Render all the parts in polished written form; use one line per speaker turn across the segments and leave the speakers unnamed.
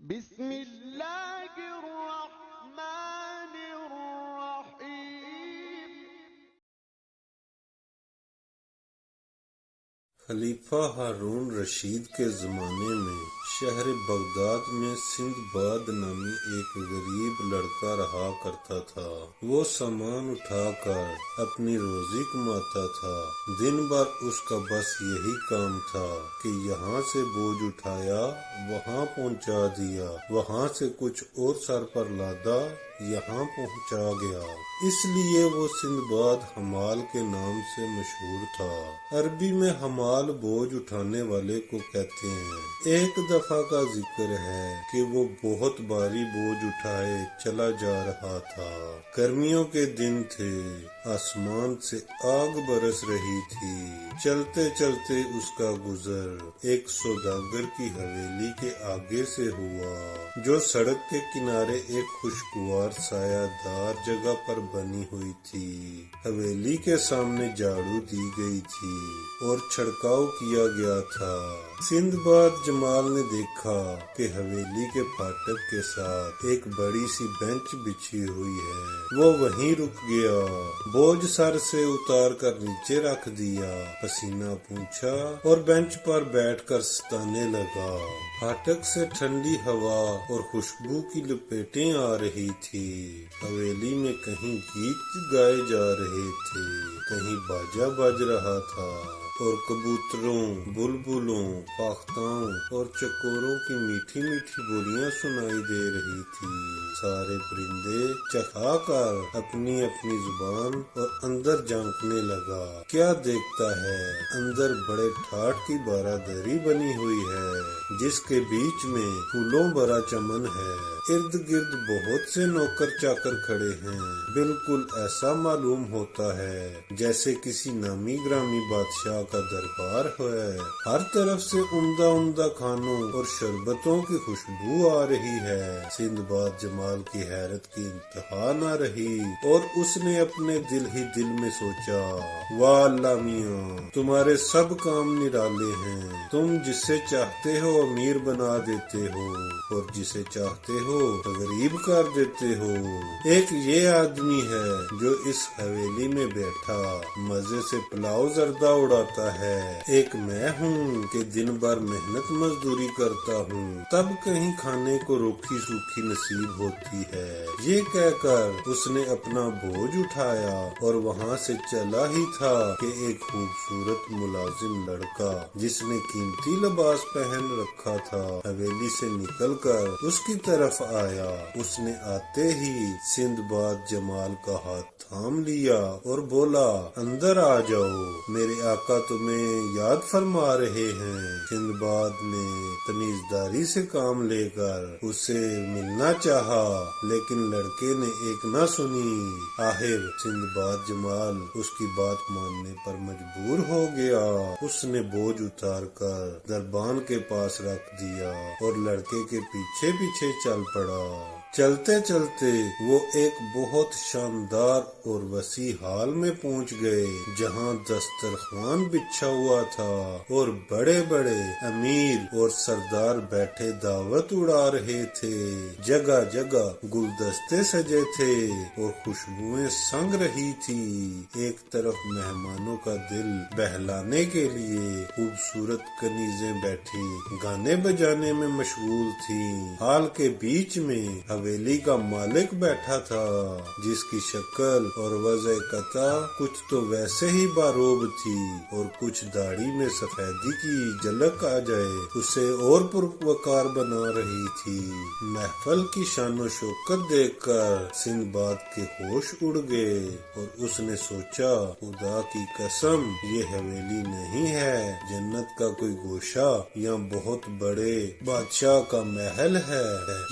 بسم اللہ الرحمن الرحیم۔
خلیفہ ہارون رشید کے زمانے میں شہر بغداد میں سندھ باد نامی ایک غریب لڑکا رہا کرتا تھا۔ وہ سامان اٹھا کر اپنی روزی کماتا تھا۔ دن بھر اس کا بس یہی کام تھا کہ یہاں سے بوجھ اٹھایا، وہاں پہنچا دیا، وہاں سے کچھ اور سر پر لادا، یہاں پہنچا گیا۔ اس لیے وہ سندھ باد حمال کے نام سے مشہور تھا۔ عربی میں حمال بوجھ اٹھانے والے کو کہتے ہیں۔ ایک دفعہ کا ذکر ہے کہ وہ بہت بھاری بوجھ اٹھائے چلا جا رہا تھا۔ گرمیوں کے دن تھے، آسمان سے آگ برس رہی تھی۔ چلتے چلتے اس کا گزر ایک سوداگر کی حویلی کے آگے سے ہوا، جو سڑک کے کنارے ایک خوشگوار سایہ دار جگہ پر بنی ہوئی تھی۔ حویلی کے سامنے جھاڑو دی گئی تھی اور چھڑکاؤ کیا گیا تھا۔ سندھ باد جمال نے دیکھا کہ حویلی کے پھاٹک کے ساتھ ایک بڑی سی بینچ بچھی ہوئی ہے۔ وہ وہیں رک گیا، بوجھ سر سے اتار کر نیچے رکھ دیا، پسینہ پونچھا اور بینچ پر بیٹھ کر ستانے لگا۔ پھاٹک سے ٹھنڈی ہوا اور خوشبو کی لپیٹیں آ رہی تھی۔ حویلی میں کہیں گیت گائے جا رہے تھے، کہیں باجا بج رہا تھا اور کبوتروں، بلبلوں، فاختاؤں اور چکوروں کی میٹھی میٹھی بولیاں سنائی دے رہی تھی۔ سارے پرندے چہا کر اپنی اپنی زبان اور اندر جھانکنے لگا۔ کیا دیکھتا ہے، اندر بڑے ٹھاٹ کی بارادری بنی ہوئی ہے، جس کے بیچ میں پھولوں بھرا چمن ہے۔ ارد گرد بہت سے نوکر چاکر کھڑے ہیں، بالکل ایسا معلوم ہوتا ہے جیسے کسی نامی گرامی بادشاہ کا دربار ہے۔ ہر طرف سے عمدہ عمدہ کھانوں اور شربتوں کی خوشبو آ رہی ہے۔ سندھ باد جمال کی حیرت کی انتہا نہ رہی اور اس نے اپنے دل ہی دل میں سوچا، واہ اللہ میاں، تمہارے سب کام نرالے ہیں۔ تم جسے چاہتے ہو امیر بنا دیتے ہو اور جسے چاہتے ہو غریب کر دیتے ہو۔ ایک یہ آدمی ہے جو اس حویلی میں بیٹھا مزے سے پلاؤ زردہ اڑاتا ہے، ایک میں ہوں کہ دن بھر محنت مزدوری کرتا ہوں، تب کہیں کھانے کو روکھی سوکھی نصیب ہوتی ہے۔ یہ کہہ کر اس نے اپنا بوجھ اٹھایا اور وہاں سے چلا ہی تھا کہ ایک خوبصورت ملازم لڑکا جس نے قیمتی لباس پہن رکھا تھا حویلی سے نکل کر اس کی طرف آیا۔ اس نے آتے ہی سندھ باد جمال کا ہاتھ تھام لیا اور بولا، اندر آ جاؤ، میرے آقا تمہیں یاد فرما رہے ہیں۔ سندھ باد نے تمیزداری سے کام لے کر اسے ملنا چاہا، لیکن لڑکے نے ایک نہ سنی۔ آخر سندھ باد جمال اس کی بات ماننے پر مجبور ہو گیا۔ اس نے بوجھ اتار کر دربان کے پاس رکھ دیا اور لڑکے کے پیچھے پیچھے چل پڑا۔ چلتے چلتے وہ ایک بہت شاندار اور وسیع ہال میں پہنچ گئے، جہاں دسترخوان بچھا ہوا تھا اور بڑے بڑے امیر اور سردار بیٹھے دعوت اڑا رہے تھے۔ جگہ جگہ گلدستے سجے تھے اور خوشبوئیں سنگ رہی تھی۔ ایک طرف مہمانوں کا دل بہلانے کے لیے خوبصورت کنیزیں بیٹھی گانے بجانے میں مشغول تھیں۔ ہال کے بیچ میں حویلی کا مالک بیٹھا تھا، جس کی شکل اور وضع قطع کچھ تو ویسے ہی باروب تھی اور کچھ داڑھی میں سفیدی کی جھلک آ جائے اسے اور پروقار بنا رہی تھی۔ محفل کی شان و شوکت دیکھ کر سندھ باد کے ہوش اڑ گئے اور اس نے سوچا، خدا کی قسم، یہ حویلی نہیں ہے، جنت کا کوئی گوشہ یا بہت بڑے بادشاہ کا محل ہے۔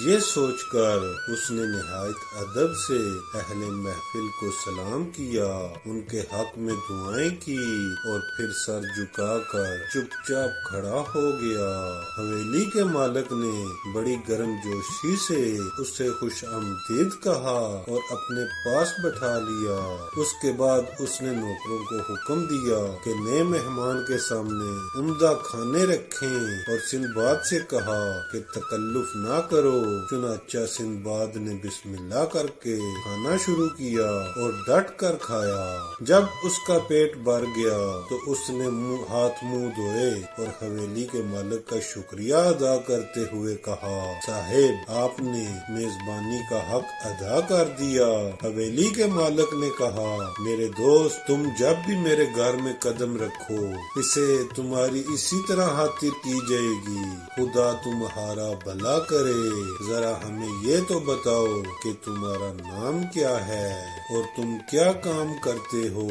یہ سوچ کر اس نے نہایت ادب سے اہل محفل کو سلام کیا، ان کے حق میں دعائیں کی اور پھر سر جھکا کر چپ چاپ کھڑا ہو گیا۔ حویلی کے مالک نے بڑی گرم جوشی سے اسے خوش آمدید کہا اور اپنے پاس بٹھا لیا۔ اس کے بعد اس نے نوکروں کو حکم دیا کہ نئے مہمان کے سامنے عمدہ کھانے رکھیں اور سندباد سے کہا کہ تکلف نہ کرو۔ چنانچہ سندباد نے بسم اللہ کر کے کھانا شروع کیا اور ڈٹ کر کھایا۔ جب اس کا پیٹ بھر گیا تو اس نے ہاتھ منہ دھوئے اور حویلی کے مالک کا شکریہ ادا کرتے ہوئے کہا، صاحب آپ نے میزبانی کا حق ادا کر دیا۔ حویلی کے مالک نے کہا، میرے دوست تم جب بھی میرے گھر میں قدم رکھو اسے تمہاری اسی طرح خاطر کی جائے گی۔ خدا تمہارا بھلا کرے، ذرا ہمیں یہ تو بتاؤ کہ تمہارا نام کیا ہے اور تم کیا کام کرتے ہو؟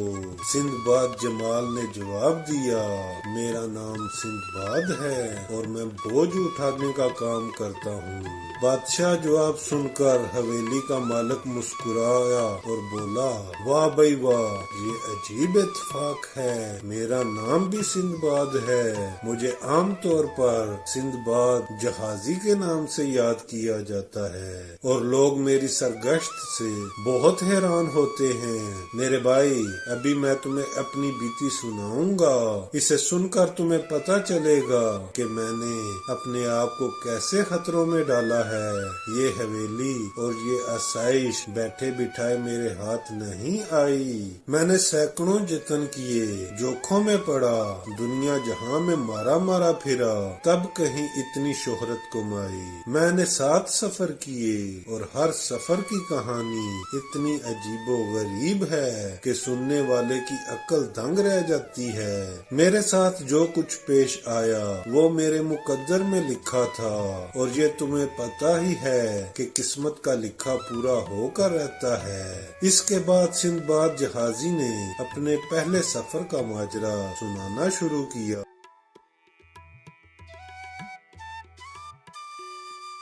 سندباد جمال نے جواب دیا، میرا نام سندباد ہے اور میں بوجھ اٹھانے کا کام کرتا ہوں۔ بادشاہ جواب سن کر حویلی کا مالک مسکرایا اور بولا، واہ بھائی واہ، یہ عجیب اتفاق ہے، میرا نام بھی سندباد ہے۔ مجھے عام طور پر سندباد جہازی کے نام سے یاد کیا جاتا ہے اور لوگ میری سرگشت سے بہت حیران ہوتے ہیں۔ میرے بھائی ابھی میں تمہیں اپنی بیتی سناؤں گا، اسے سن کر تمہیں پتہ چلے گا کہ میں نے اپنے آپ کو کیسے خطروں میں ڈالا ہے۔ یہ حویلی اور یہ آسائش بیٹھے بٹھائے میرے ہاتھ نہیں آئی، میں نے سینکڑوں جتن کیے، جوکھوں میں پڑا، دنیا جہاں میں مارا مارا پھرا، تب کہیں اتنی شہرت کمائی۔ میں نے 7 سفر کیے اور ہر سفر کی کہانی اتنی عجیب و غریب ہے کہ سننے والے کی عقل دنگ رہ جاتی ہے۔ میرے ساتھ جو کچھ پیش آیا وہ میرے مقدر میں لکھا تھا اور یہ تمہیں پتہ ہی ہے کہ قسمت کا لکھا پورا ہو کر رہتا ہے۔ اس کے بعد سندباد جہازی نے اپنے پہلے سفر کا ماجرا سنانا شروع کیا۔